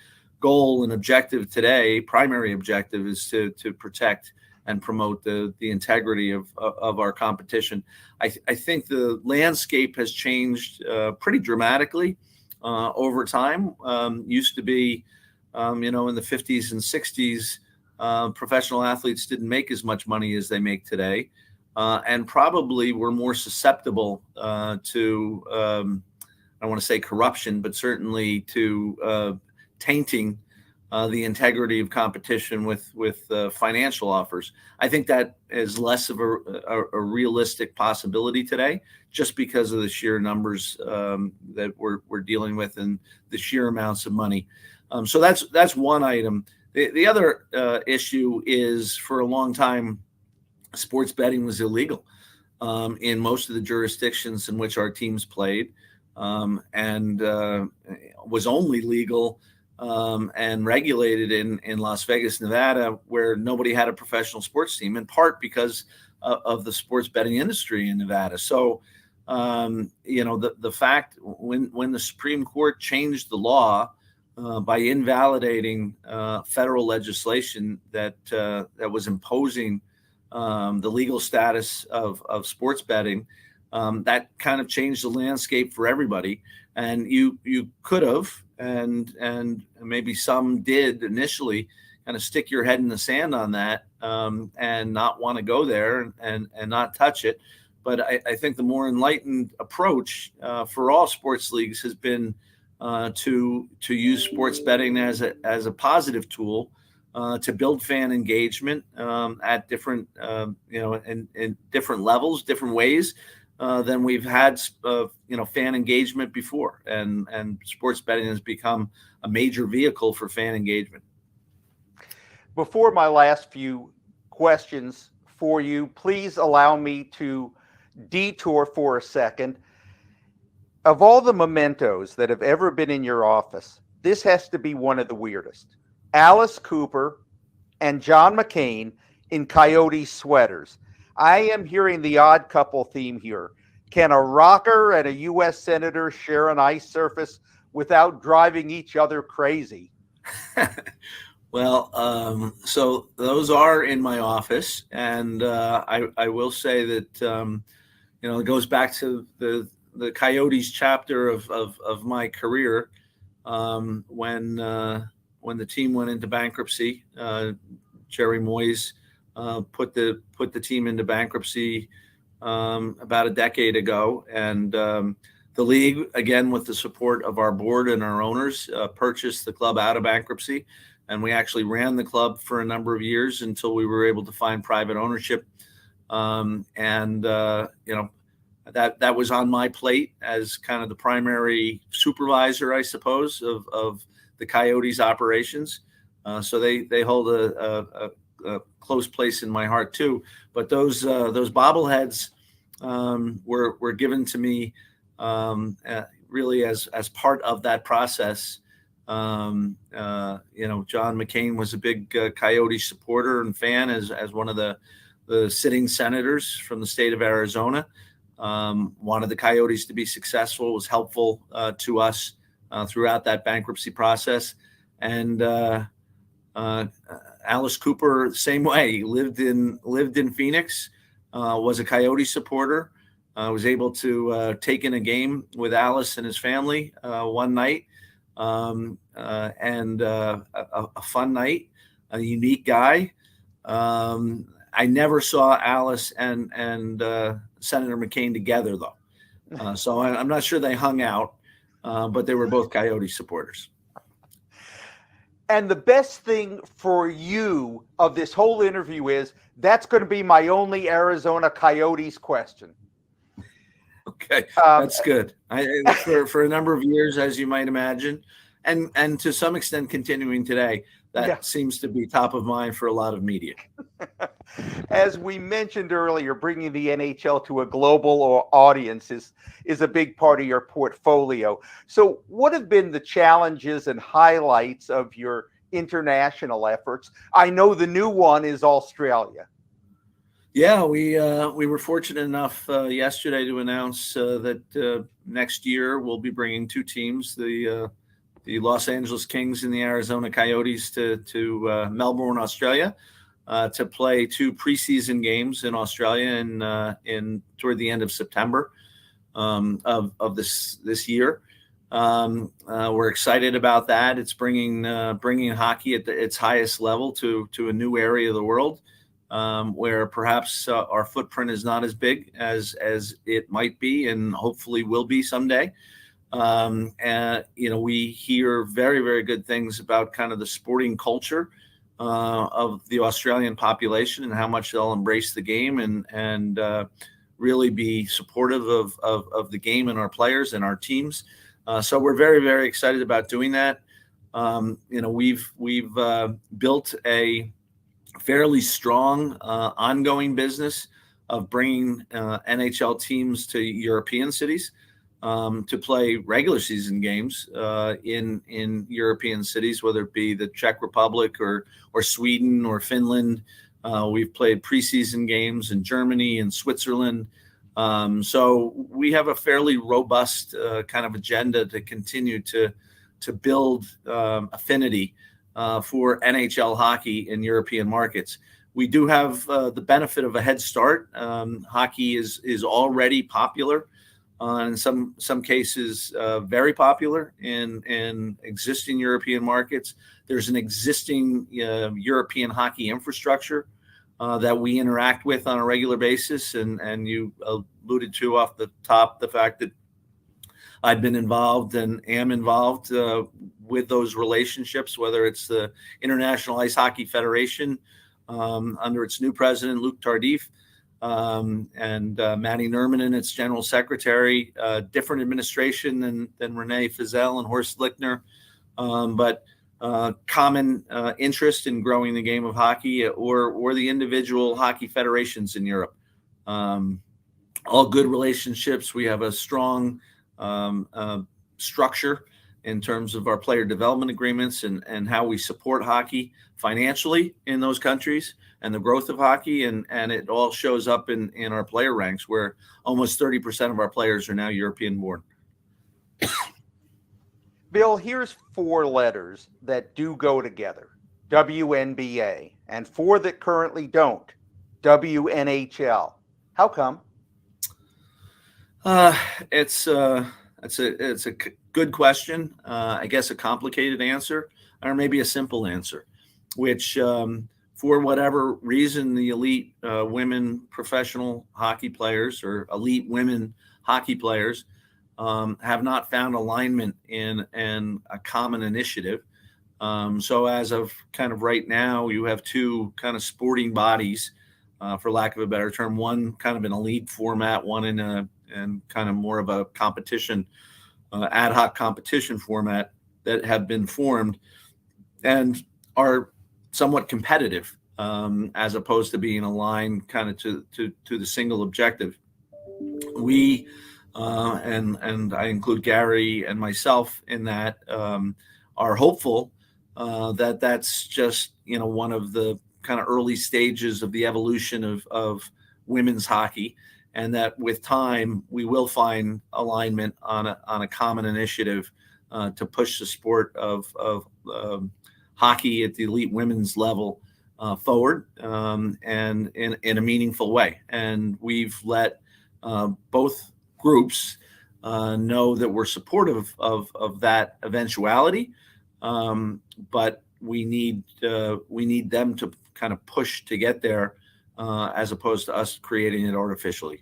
goal and objective today. Primary objective is to protect and promote the integrity of our competition. I think the landscape has changed pretty dramatically over time. Used to be, in the 50s and 60s, professional athletes didn't make as much money as they make today, and probably were more susceptible to, I don't want to say corruption, but certainly to tainting the integrity of competition with financial offers. I think that is less of a realistic possibility today, just because of the sheer numbers that we're dealing with and the sheer amounts of money. So that's one item. The other issue is, for a long time, sports betting was illegal in most of the jurisdictions in which our teams played, and was only legal and regulated in Las Vegas, Nevada, where nobody had a professional sports team, in part because of the sports betting industry in Nevada. So, the fact when the Supreme Court changed the law by invalidating federal legislation that was imposing the legal status of sports betting, that kind of changed the landscape for everybody. And you could have, and maybe some did initially, kind of stick your head in the sand on that and not want to go there and not touch it. But I think the more enlightened approach for all sports leagues has been to use sports betting as a positive tool to build fan engagement at different, in different levels, different ways than we've had, fan engagement before. And sports betting has become a major vehicle for fan engagement. Before my last few questions for you, please allow me to detour for a second. Of all the mementos that have ever been in your office, this has to be one of the weirdest. Alice Cooper and John McCain in Coyote sweaters. I am hearing the odd couple theme here. Can a rocker and a U.S. senator share an ice surface without driving each other crazy? Well, so those are in my office, and I will say that it goes back to the Coyotes chapter of my career. When the team went into bankruptcy, Jerry Moyes put the team into bankruptcy about a decade ago, and the league, again with the support of our board and our owners, purchased the club out of bankruptcy, and we actually ran the club for a number of years until we were able to find private ownership. That was on my plate as kind of the primary supervisor, I suppose, of the Coyotes operations. So they hold a close place in my heart too. But those bobbleheads were given to me really as part of that process. John McCain was a big Coyote supporter and fan as one of the sitting senators from the state of Arizona. Wanted the Coyotes to be successful, was helpful to us throughout that bankruptcy process. And Alice Cooper, same way, lived in Phoenix, was a Coyote supporter. Was able to take in a game with Alice and his family one night, and a fun night, a unique guy. I never saw Alice and Senator McCain together, though. So I'm not sure they hung out, but they were both Coyote supporters. And the best thing for you of this whole interview is that's going to be my only Arizona Coyotes question. Okay, that's good. For a number of years, as you might imagine, and to some extent continuing today, that seems to be top of mind for a lot of media. As we mentioned earlier, bringing the NHL to a global audience is a big part of your portfolio. So what have been the challenges and highlights of your international efforts? I know the new one is Australia. Yeah, we were fortunate enough yesterday to announce that next year we'll be bringing two teams, the Los Angeles Kings and the Arizona Coyotes, to Melbourne, Australia, to play two preseason games in Australia in toward the end of September of this year. We're excited about that. It's bringing hockey at its highest level to a new area of the world, where perhaps our footprint is not as big as it might be and hopefully will be someday. We hear very, very good things about kind of the sporting culture of the Australian population and how much they'll embrace the game and really be supportive of the game and our players and our teams. So we're very, very excited about doing that. We've built a fairly strong ongoing business of bringing NHL teams to European cities to play regular season games in European cities, whether it be the Czech Republic or Sweden or Finland. We've played preseason games in Germany and Switzerland. So we have a fairly robust kind of agenda to continue to build affinity for NHL hockey in European markets. We do have the benefit of a head start. Hockey is already popular, in some cases very popular in existing European markets. There's an existing European hockey infrastructure that we interact with on a regular basis, and you alluded to off the top the fact that I've been involved and am involved with those relationships, whether it's the International Ice Hockey Federation under its new president, Luc Tardif, and Matty Nerman, its general secretary, different administration than Renee Fizell and Horst Lichtner, but common interest in growing the game of hockey or the individual hockey federations in Europe. All good relationships. We have a strong structure in terms of our player development agreements and how we support hockey financially in those countries and the growth of hockey. And it all shows up in our player ranks, where almost 30% of our players are now European born. Bill, here's four letters that do go together: WNBA, and 4 that currently don't, WNHL. How come? It's a good question. I guess a complicated answer, or maybe a simple answer, which for whatever reason, the elite women professional hockey players or elite women hockey players have not found alignment in a common initiative. So as of kind of right now, you have 2 kind of sporting bodies, for lack of a better term, one kind of an elite format, one in a and kind of more of a competition, ad hoc competition format that have been formed and are somewhat competitive, as opposed to being aligned kind of to the single objective. We and I include Gary and myself in that, are hopeful that that's just one of the kind of early stages of the evolution of women's hockey, and that with time we will find alignment on a common initiative to push the sport of hockey at the elite women's level forward, and in a meaningful way. And we've let both groups know that we're supportive of that eventuality, but we need them to kind of push to get there, as opposed to us creating it artificially.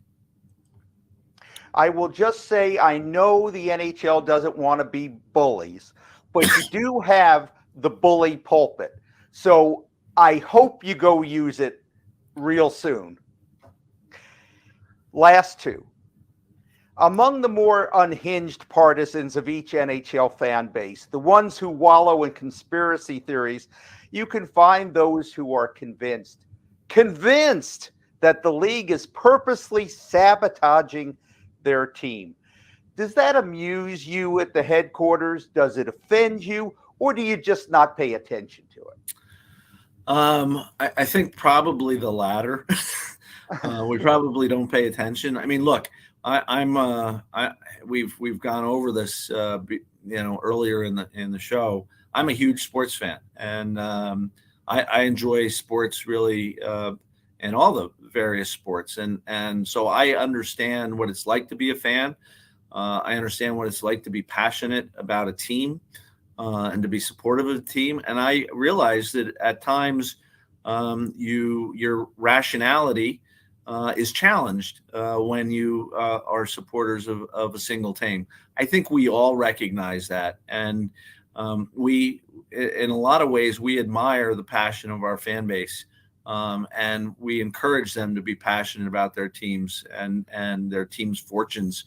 I will just say I know the NHL doesn't want to be bullies, but you do have the bully pulpit. So I hope you go use it real soon. Last 2. Among the more unhinged partisans of each NHL fan base, the ones who wallow in conspiracy theories, you can find those who are convinced that the league is purposely sabotaging their team. Does that amuse you at the headquarters? Does it offend you? Or do you just not pay attention to it? I think probably the latter. We probably don't pay attention. I mean, look, we've gone over this, earlier in the show. I'm a huge sports fan, and I enjoy sports really, in all the various sports, and so I understand what it's like to be a fan. I understand what it's like to be passionate about a team, and to be supportive of the team. And I realize that at times, your rationality is challenged when you are supporters of a single team. I think we all recognize that, and we, in a lot of ways, we admire the passion of our fan base, and we encourage them to be passionate about their teams and their team's fortunes.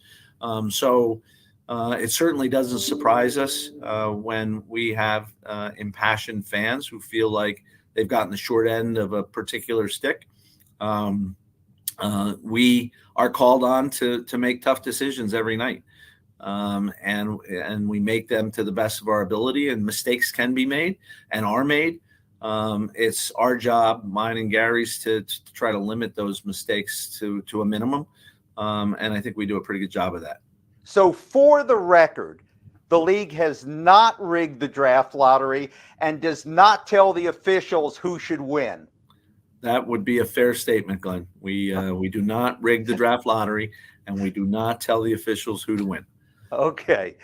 So it certainly doesn't surprise us when we have impassioned fans who feel like they've gotten the short end of a particular stick. We are called on to make tough decisions every night, and we make them to the best of our ability. And mistakes can be made and are made. It's our job, mine and Gary's, to try to limit those mistakes to a minimum, and I think we do a pretty good job of that. So, for the record, the league has not rigged the draft lottery and does not tell the officials who should win. That would be a fair statement, Glenn. We do not rig the draft lottery, and we do not tell the officials who to win. Okay.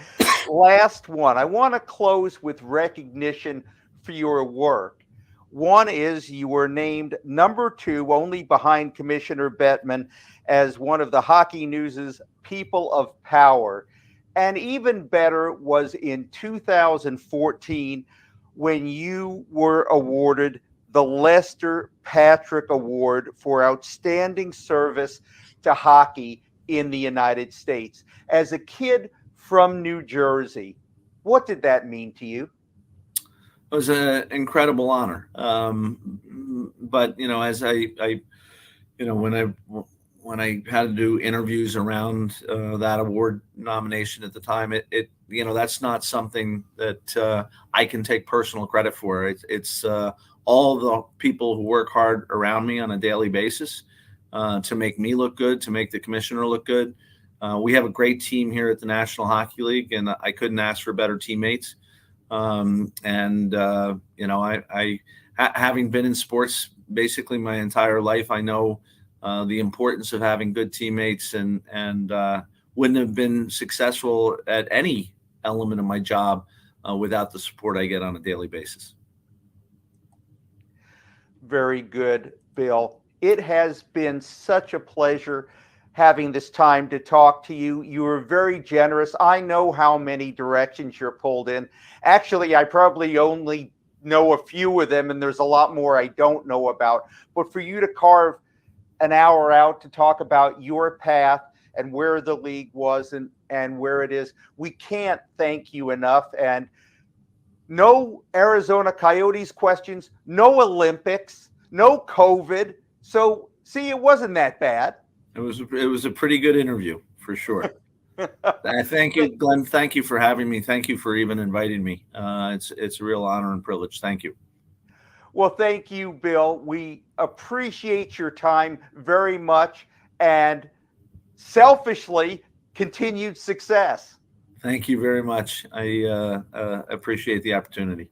Last one. I want to close with recognition for your work. One is you were named number 2, only behind Commissioner Bettman, as one of the Hockey News's People of Power. And even better was in 2014 when you were awarded the Lester Patrick Award for outstanding service to hockey in the United States. As a kid from New Jersey, what did that mean to you? It was an incredible honor. But, as when I had to do interviews around that award nomination at the time, it that's not something that I can take personal credit for. It's all the people who work hard around me on a daily basis to make me look good, to make the commissioner look good. We have a great team here at the National Hockey League, and I couldn't ask for better teammates. Having been in sports basically my entire life, I know the importance of having good teammates, and wouldn't have been successful at any element of my job without the support I get on a daily basis. Very good, Bill. It has been such a pleasure having this time to talk to you. You were very generous. I know how many directions you're pulled in. Actually, I probably only know a few of them, and there's a lot more I don't know about. But for you to carve an hour out to talk about your path and where the league was and where it is, we can't thank you enough. And no Arizona Coyotes questions, no Olympics, no COVID. So, see, it wasn't that bad. It was a pretty good interview for sure. Thank you, Glenn. Thank you for having me. Thank you for even inviting me. It's a real honor and privilege. Thank you. Well, thank you, Bill. We appreciate your time very much, and selfishly, continued success. Thank you very much. I appreciate the opportunity.